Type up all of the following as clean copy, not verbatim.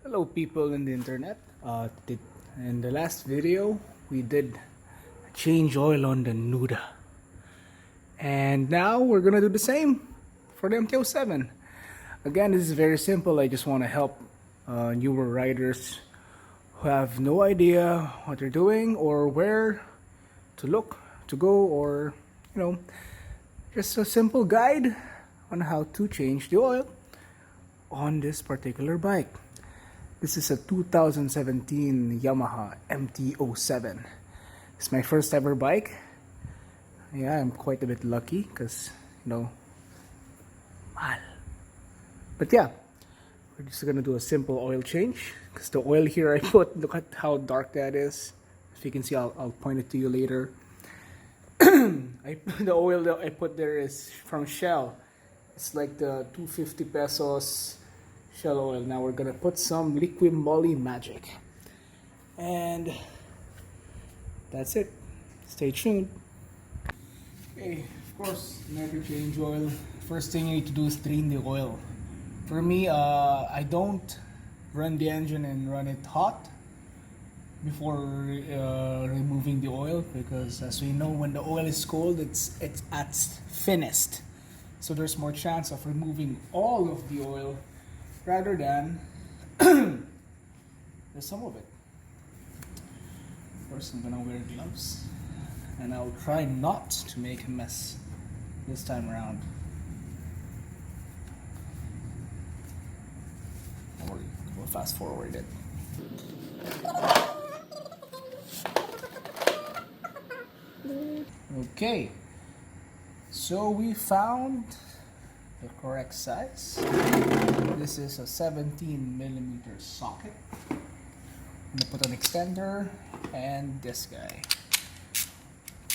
Hello people in the internet. In the last video we did change oil on the Nuda, and now we're gonna do the same for the MT-07. Again, this is very simple. I just want to help newer riders who have no idea what they're doing or where to look to go, or just a simple guide on how to change the oil on this particular bike. This is a 2017 Yamaha MT-07. It's my first ever bike. Yeah, I'm quite a bit lucky because, mahal. But yeah, we're just gonna do a simple oil change because the oil here I put, look at how dark that is. If you can see, I'll point it to you later. The oil that I put there is from Shell. It's like the 250 pesos Shell oil. Now we're gonna put some liquid moly magic, and that's it. Stay tuned. Okay, of course, never change oil. First thing you need to do is drain the oil. For me, I don't run the engine and run it hot before removing the oil, because as we know, when the oil is cold, it's at thinnest, so there's more chance of removing all of the oil rather than some of it. First, I'm gonna wear gloves, and I'll try not to make a mess this time around. We'll fast forward it. Okay, so we found the correct size. This is a 17mm socket. I'm gonna put an extender and this guy.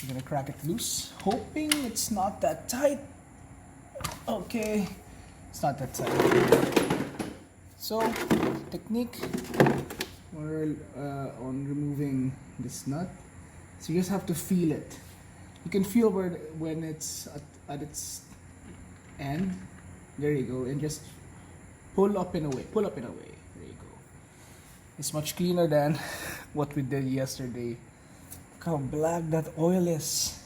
I'm gonna crack it loose, hoping it's not that tight. Okay, it's not that tight. So, technique on removing this nut. So you just have to feel it. You can feel when it's at its end. There you go, and just pull up and away. Pull up and away. There you go. It's much cleaner than what we did yesterday. Look how black that oil is.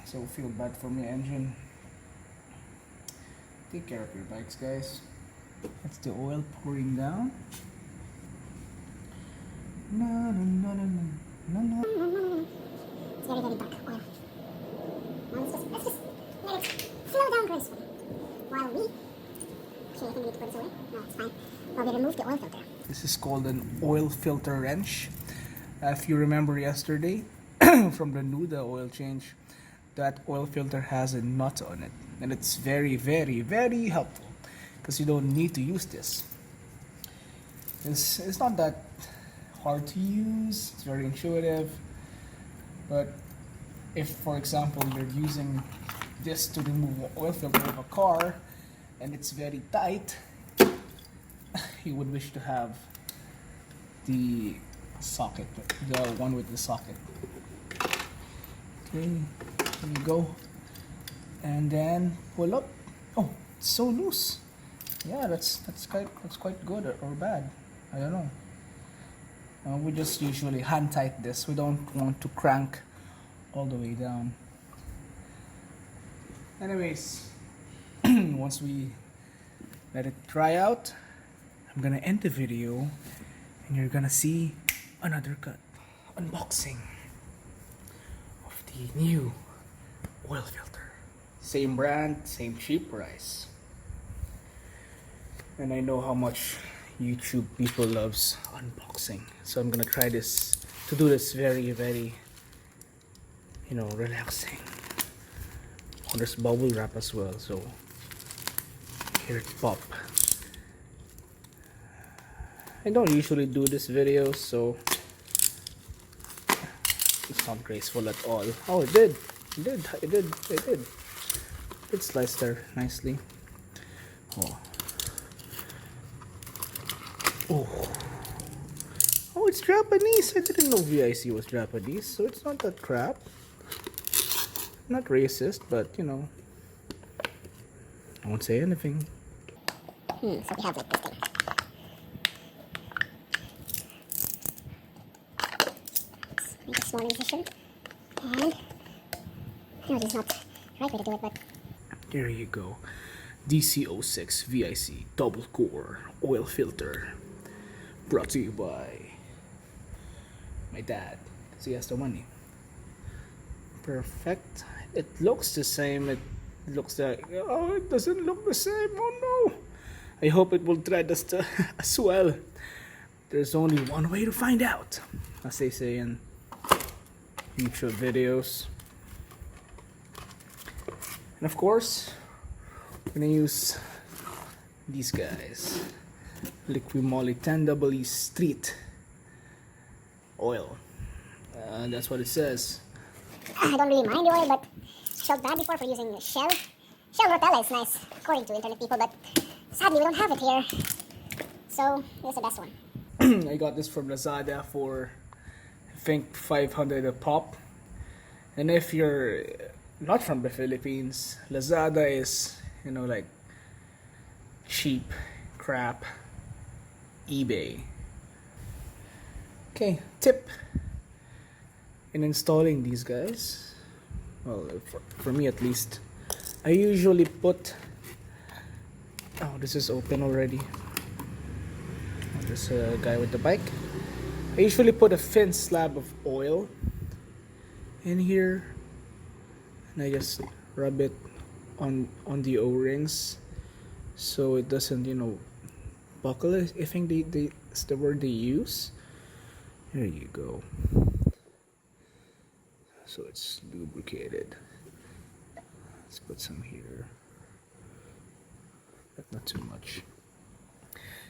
So feel bad for my engine. Take care of your bikes, guys. That's the oil pouring down. No, no, no, no, no, no, no. It's very, very dark oil. Now let's just let it flow down gracefully. While we... Actually, I think we need to put this away. No, it's fine. While we remove the oil filter. This is called an oil filter wrench. If you remember yesterday, from the Nuda oil change, that oil filter has a nut on it. And it's very, very, very helpful, because you don't need to use this. It's not that hard to use. It's very intuitive. But if, for example, you're using this to remove the oil filter of a car and it's very tight, you would wish to have the socket, the one with the socket. Okay, there you go. And then pull up. Oh, it's so loose. Yeah, that's quite good or bad. I don't know. We just usually hand tight this. We don't want to crank all the way down. Anyways, once we let it dry out, I'm gonna end the video and you're gonna see another cut unboxing of the new oil filter. Same brand, same cheap price. And I know how much YouTube people loves unboxing, so I'm gonna try to do this very, very, relaxing. Oh, there's bubble wrap as well, so here it pop. I don't usually do this video, so it's not graceful at all. Oh, it did. It sliced there nicely. Oh, it's Japanese. I didn't know VIC was Japanese, so it's not that crap. Not racist, but I won't say anything. So we have like this thing. Let's make a small incision. And no, this is not the right way to do it, but There you go. DC-06 VIC double core oil filter. Brought to you by my dad, because he has the money. Perfect. It looks the same. It looks like, oh, it doesn't look the same. Oh no. I hope it will thread us as well. There's only one way to find out, as they say in YouTube videos. And of course, we're gonna use these guys. Liquid Moly 10EE Street Oil. That's what it says. I don't really mind the oil, but I felt bad before for using Shell. Shell Rotella is nice, according to internet people, but sadly we don't have it here. So, this is the best one. I got this from Lazada for, I think, 500 a pop. And if you're not from the Philippines, Lazada is, you know, like cheap crap eBay. Okay, tip in installing these guys, well, for me at least, I usually put, oh, this is open already. This guy with the bike. I usually put a thin slab of oil in here, and I just rub it on the O-rings so it doesn't, you know, buckle. I think it's the word they use. There you go. So it's lubricated. Let's put some here, but not too much.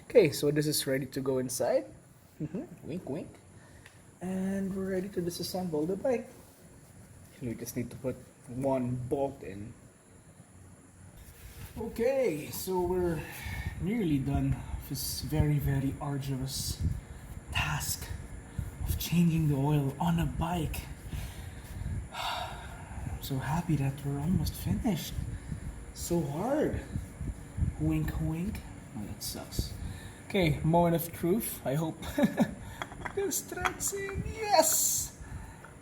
Okay, so this is ready to go inside. Wink, wink. And we're ready to disassemble the bike. We just need to put one bolt in. Okay, so we're nearly done with this very, very arduous task of changing the oil on a bike. I'm so happy that we're almost finished. So hard. Wink, wink. Oh, that sucks. Okay, moment of truth. I hope this threads in. Yes!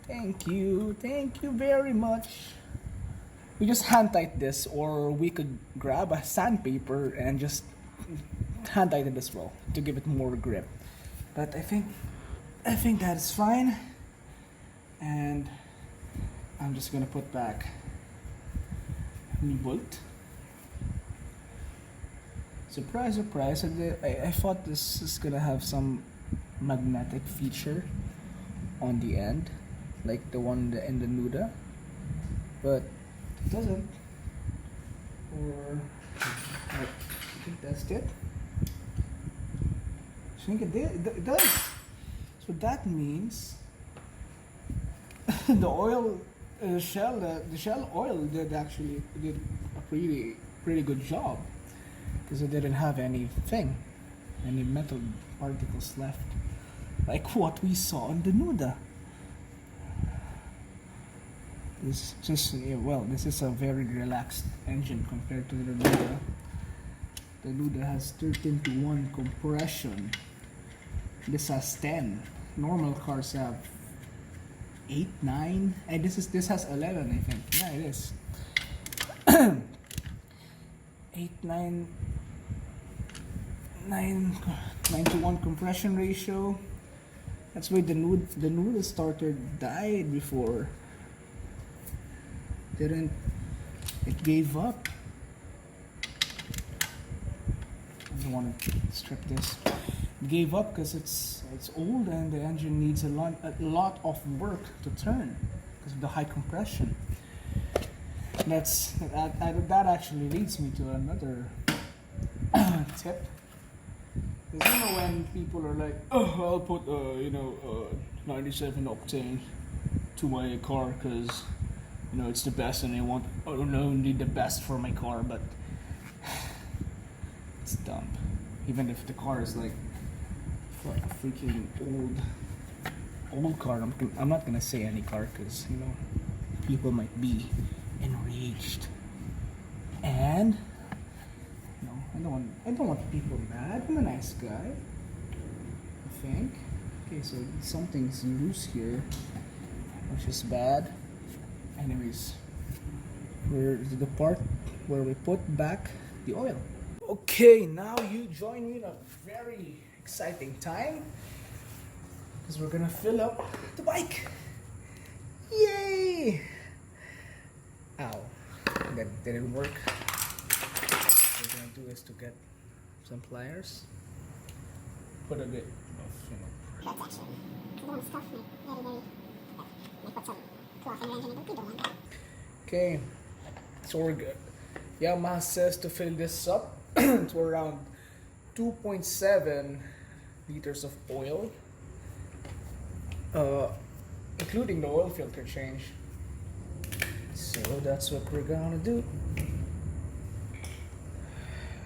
Thank you very much. We just hand tight this, or we could grab a sandpaper and just hand tight it as well to give it more grip. But I think that is fine. And I'm just gonna put back new bolt. Surprise, surprise. I thought this is gonna have some magnetic feature on the end, like the one in the Nuda, but it doesn't. Or I think that's it. I think it does. So that means the oil shell, the shell oil did a pretty good job, because it didn't have any metal particles left, like what we saw on the Nuda. This is a very relaxed engine compared to the Nuda. The Nuda has 13:1 compression. This has 10. Normal cars have 8, 9, and this has 11, I think. Yeah, it is. 8, 9, 9:1 compression ratio. That's why the Nuda starter died before. It gave up. I don't want to strip this. It gave up because it's old and the engine needs a lot of work to turn because of the high compression. That actually leads me to another tip. Because you know when people are like, oh, I'll put 97 octane to my car because it's the best, and I don't need the best for my car, but it's dumb. Even if the car is like a freaking old car, I'm not gonna say any car because people might be enraged, and I don't want people mad. I'm a nice guy, I think. Okay, so something's loose here, which is bad. Anyways, we're to the part where we put back the oil. Okay, now you join me in a very exciting time because we're gonna fill up the bike. Yay! Ow, that didn't work. What we're gonna do is to get some pliers, put a bit of, That's actually, I don't want to stuff me very, like put some cloth in your engine and don't want that. Okay, so we're good. Yamaha says to fill this up to around 2.7 liters of oil, including the oil filter change. So that's what we're gonna do. I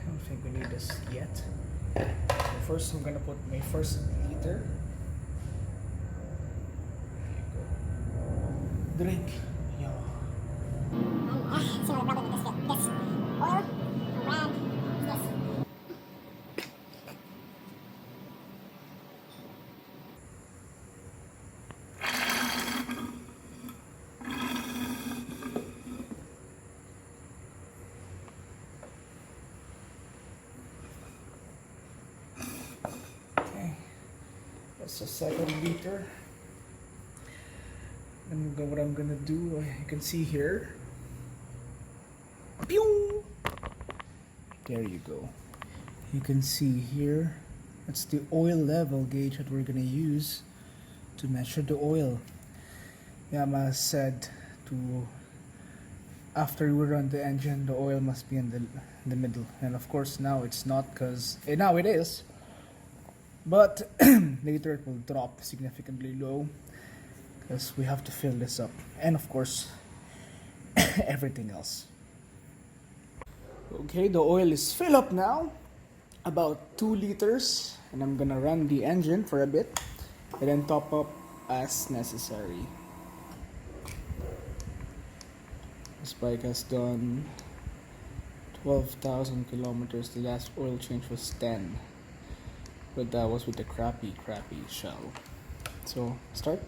don't think we need this yet. So first I'm gonna put my first liter. Drink. Yeah. So I'm rubbing with this oil around this. Okay. That's the second liter. And what I'm gonna do, you can see here. Pew! There you go. You can see here, that's the oil level gauge that we're gonna use to measure the oil. Yamaha said to, after we run the engine, the oil must be in the middle. And of course now it's not, because now it is. But later it will drop significantly low because we have to fill this up. And of course, everything else. Okay, the oil is filled up now, about 2 liters, and I'm gonna run the engine for a bit and then top up as necessary. This bike has done 12,000 kilometers. The last oil change was 10, but that was with the crappy shell. So start.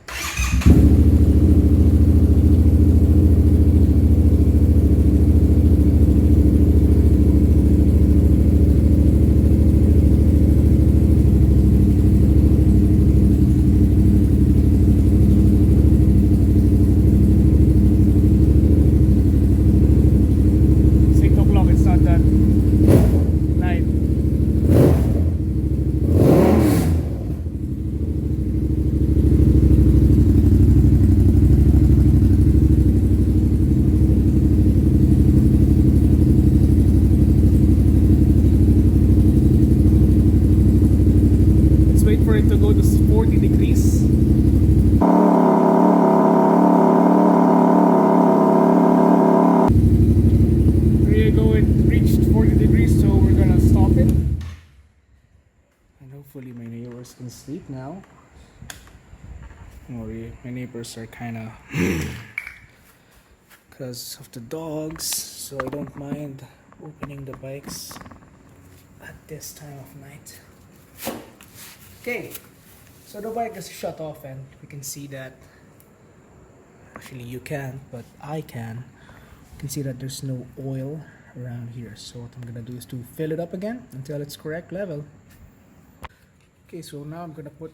For it to go to 40 degrees. There you go, it reached 40 degrees, so we're gonna stop it. And hopefully my neighbors can sleep now. My neighbors are kinda because of the dogs, so I don't mind opening the bikes at this time of night. Okay, so the bike is shut off and we can see that, actually you can't, but I can. You can see that there's no oil around here. So what I'm gonna do is to fill it up again until it's correct level. Okay, so now I'm gonna put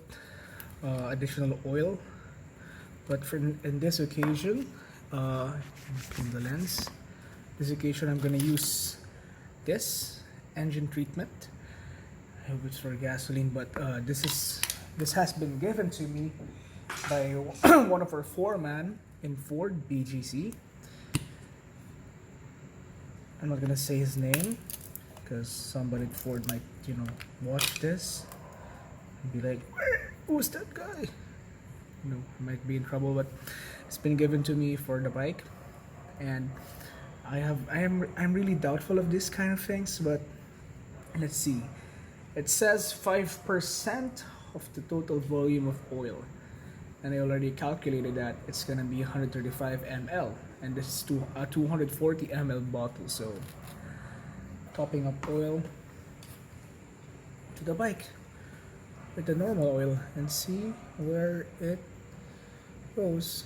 additional oil, but in this occasion, in the lens, this occasion I'm gonna use this engine treatment, which for gasoline, but this has been given to me by one of our foreman in Ford BGC. I'm not gonna say his name because somebody at Ford might, watch this and be like, who's that guy? Might be in trouble, but it's been given to me for the bike, and I'm really doubtful of this kind of things, but let's see. It says 5% of the total volume of oil, and I already calculated that it's gonna be 135 ml, and this is a 240 ml bottle. So topping up oil, to the bike with the normal oil and see where it goes.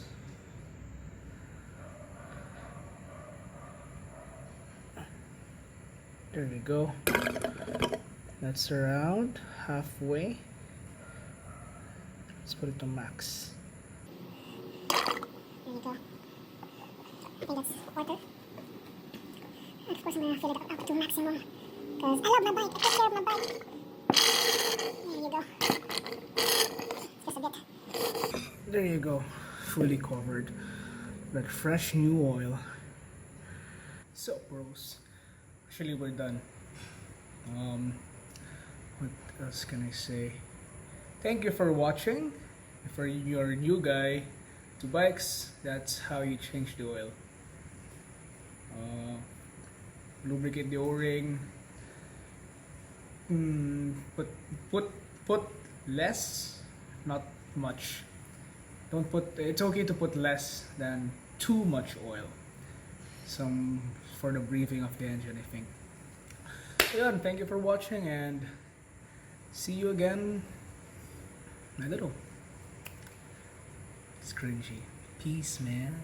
There we go. That's around halfway. Let's put it to max. There you go. I think that's quarter. And of course, I'm gonna fill it up to maximum because I love my bike. I take care of my bike. There you go. Just a bit. There you go. Fully covered. That fresh new oil. So, bros. Actually, we're done. What else can I say? Thank you for watching. If you're a new guy to bikes, that's how you change the oil. Lubricate the O-ring. Put less, not much. Don't put. It's okay to put less than too much oil. Some for the breathing of the engine, I think. So yun, thank you for watching and see you again. My little. It's cringy. Peace, man.